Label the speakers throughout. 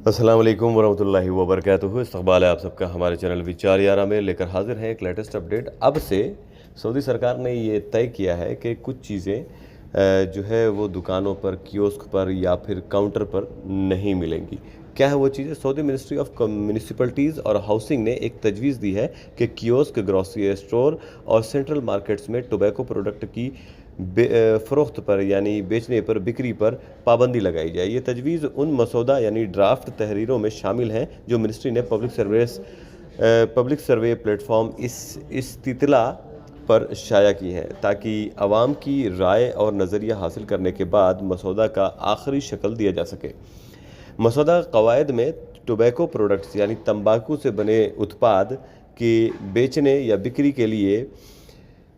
Speaker 1: अस्सलाम वालेकुम वरहमतुल्लाहि वबरकातुहू। इस्तक़बाल है आप सबका हमारे चैनल विचारयारा में। लेकर हाजिर हैं एक लेटेस्ट अपडेट। अब से सऊदी सरकार ने ये तय किया है कि कुछ चीज़ें जो है वो दुकानों पर, कियोस्क पर या फिर काउंटर पर नहीं मिलेंगी। क्या है वो चीज़ें? सऊदी मिनिस्ट्री ऑफ म्यूनिसिपलिटीज़ और हाउसिंग ने एक तजवीज़ दी है कि कियोस्क, ग्रॉसरी स्टोर और सेंट्रल मार्केट्स में टोबैको प्रोडक्ट की फ़रोख्त पर यानी बेचने पर, बिक्री पर पाबंदी लगाई जाए। ये तजवीज़ उन मसौदा यानी ड्राफ्ट तहरीरों में शामिल हैं जो मिनिस्ट्री ने पब्लिक सर्वे प्लेटफॉर्म इस्तितला पर शाया की हैं, ताकि आवाम की राय और नज़रिया हासिल करने के बाद मसौदा का आखिरी शक्ल दिया जा सके। मसौदा कवायद में टोबैको प्रोडक्ट्स यानी तंबाकू से बने उत्पाद के बेचने या बिक्री के लिए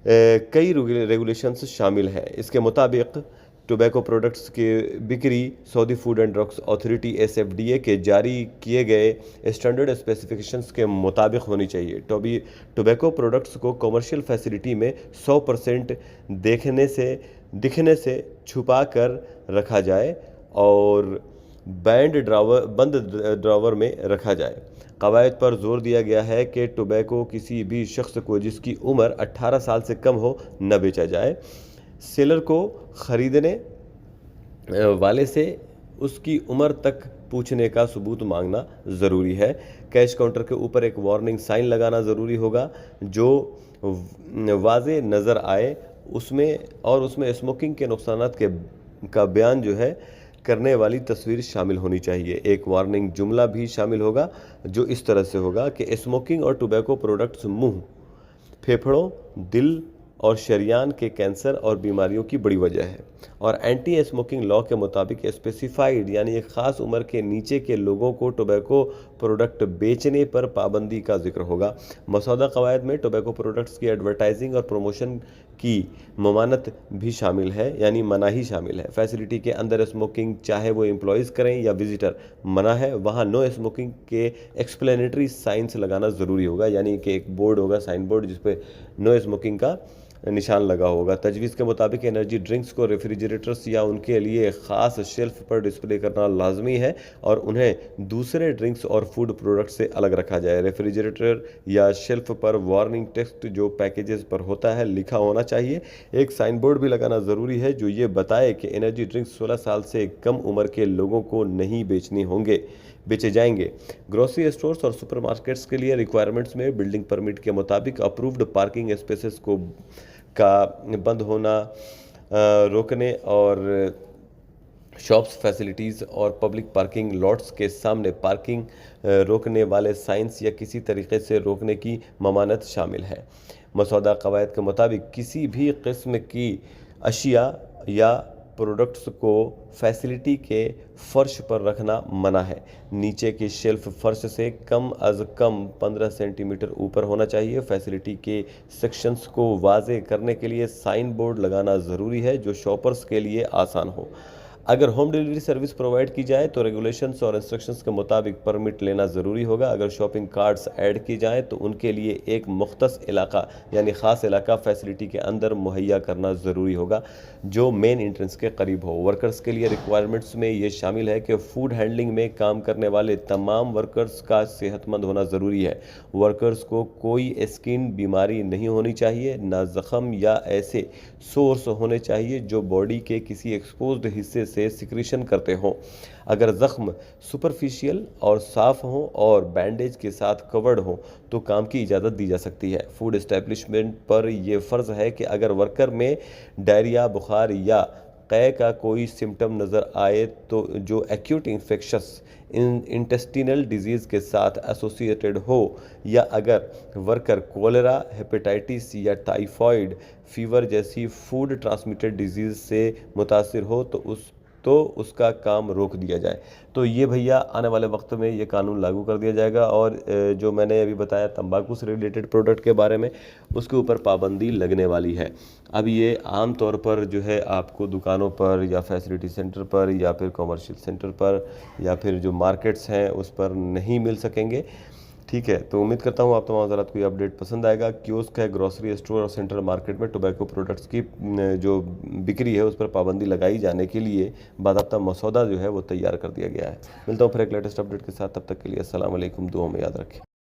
Speaker 1: कई रेगुलेशंस शामिल हैं। इसके मुताबिक टोबैको प्रोडक्ट्स के बिक्री Saudi food and drugs authority SFDA के जारी किए गए स्टैंडर्ड स्पेसिफिकेशंस के मुताबिक होनी चाहिए। टोबैको प्रोडक्ट्स को कमर्शियल फैसिलिटी में 100% दिखने से छुपा कर रखा जाए और बंद ड्रावर में रखा जाए। कवायद पर जोर दिया गया है कि टोबैको किसी भी शख्स को जिसकी उम्र 18 साल से कम हो न बेचा जाए। सेलर को ख़रीदने वाले से उसकी उम्र तक पूछने का सबूत मांगना ज़रूरी है। कैश काउंटर के ऊपर एक वार्निंग साइन लगाना ज़रूरी होगा जो वाज़े नज़र आए उसमें स्मोकिंग के नुकसानात का बयान जो है करने वाली तस्वीर शामिल होनी चाहिए। एक वार्निंग जुमला भी शामिल होगा जो इस तरह से होगा कि स्मोकिंग और टोबैको प्रोडक्ट्स मुंह, फेफड़ों, दिल और शरियान के कैंसर और बीमारियों की बड़ी वजह है। और एंटी स्मोकिंग लॉ के मुताबिक स्पेसिफाइड यानी एक ख़ास उम्र के नीचे के लोगों को टोबैको प्रोडक्ट बेचने पर पाबंदी का जिक्र होगा। मसौदा कवायद में टोबैको प्रोडक्ट्स की एडवर्टाइजिंग और प्रमोशन की ममानत भी शामिल है, यानी मनाही शामिल है। फैसिलिटी के अंदर स्मोकिंग चाहे वो एम्प्लॉयज़ करें या विजिटर मना है। वहाँ नो स्मोकिंग के एक्सप्लेनेटरी साइंस लगाना ज़रूरी होगा, यानी कि एक बोर्ड होगा, साइन बोर्ड, जिस पे नो स्मोकिंग का निशान लगा होगा। तजवीज़ के मुताबिक एनर्जी ड्रिंक्स को रेफ्रिजरेटर्स या उनके लिए ख़ास शेल्फ पर डिस्प्ले करना लाजमी है और उन्हें दूसरे ड्रिंक्स और फूड प्रोडक्ट से अलग रखा जाए। रेफ्रिजरेटर या शेल्फ पर वार्निंग टेक्स्ट जो पैकेजेस पर होता है लिखा होना चाहिए। एक साइन बोर्ड भी लगाना ज़रूरी है जो ये बताए कि एनर्जी ड्रिंक्स 16 साल से कम उम्र के लोगों को नहीं बेचे जाएंगे। ग्रोसरी स्टोर्स और सुपरमार्केट्स के लिए रिक्वायरमेंट्स में बिल्डिंग परमिट के मुताबिक अप्रूव्ड पार्किंग स्पेसेस का बंद होना रोकने और शॉप्स, फैसिलिटीज़ और पब्लिक पार्किंग लॉट्स के सामने पार्किंग रोकने वाले साइंस या किसी तरीके से रोकने की ममानत शामिल है। मसौदा कवायद के मुताबिक किसी भी किस्म की अशिया या प्रोडक्ट्स को फैसिलिटी के फ़र्श पर रखना मना है। नीचे के शेल्फ फर्श से कम अज़ कम 15 सेंटीमीटर ऊपर होना चाहिए। फैसिलिटी के सेक्शंस को वाज़े करने के लिए साइन बोर्ड लगाना ज़रूरी है जो शॉपर्स के लिए आसान हो। अगर होम डिलीवरी सर्विस प्रोवाइड की जाए तो रेगुलेशंस और इंस्ट्रक्शंस के मुताबिक परमिट लेना ज़रूरी होगा। अगर शॉपिंग कार्ट्स ऐड की जाएँ तो उनके लिए एक मुख्तस इलाका यानी ख़ास इलाका फैसिलिटी के अंदर मुहैया करना ज़रूरी होगा जो मेन एंट्रेंस के करीब हो। वर्कर्स के लिए रिक्वायरमेंट्स में ये शामिल है कि फ़ूड हैंडलिंग में काम करने वाले तमाम वर्कर्स का सेहतमंद होना ज़रूरी है। वर्कर्स को कोई स्किन बीमारी नहीं होनी चाहिए, ना ज़ख़म या ऐसे सोर्स होने चाहिए जो बॉडी के किसी एक्सपोज्ड हिस्से से सिक्रीशन करते हों। अगर ज़ख्म सुपरफिशियल और साफ़ हों और बैंडेज के साथ कवर्ड हों तो काम की इजाज़त दी जा सकती है। फूड एस्टेब्लिशमेंट पर यह फ़र्ज़ है कि अगर वर्कर में डायरिया, बुखार या कै का कोई सिम्टम नज़र आए तो जो एक्यूट इन्फेक्शस इंटेस्टिनल डिजीज़ के साथ एसोसिएटेड हो या अगर वर्कर कोलेरा, हेपेटाइटिस या टाइफॉइड फीवर जैसी फूड ट्रांसमिटेड डिजीज़ से मुतासिर हो तो उसका काम रोक दिया जाए। तो ये भैया आने वाले वक्त में ये कानून लागू कर दिया जाएगा और जो मैंने अभी बताया तंबाकू से रिलेटेड प्रोडक्ट के बारे में, उसके ऊपर पाबंदी लगने वाली है। अब ये आम तौर पर जो है आपको दुकानों पर या फैसिलिटी सेंटर पर या फिर कमर्शियल सेंटर पर या फिर जो मार्केट्स हैं उस पर नहीं मिल सकेंगे। ٹھیک ہے، تو امید کرتا ہوں آپ تمام حضرات کو یہ اپڈیٹ پسند آئے گا۔ کیوسک ہے، گروسری اسٹور اور سینٹرل مارکیٹ میں ٹوبیکو پروڈکٹس کی جو بکری ہے اس پر پابندی لگائی جانے کے لیے باضابطہ مسودہ جو ہے وہ تیار کر دیا گیا ہے۔ ملتا ہوں پھر ایک لیٹسٹ اپڈیٹ کے ساتھ، تب تک کے لیے السلام علیکم، دعاؤں میں یاد رکھیں۔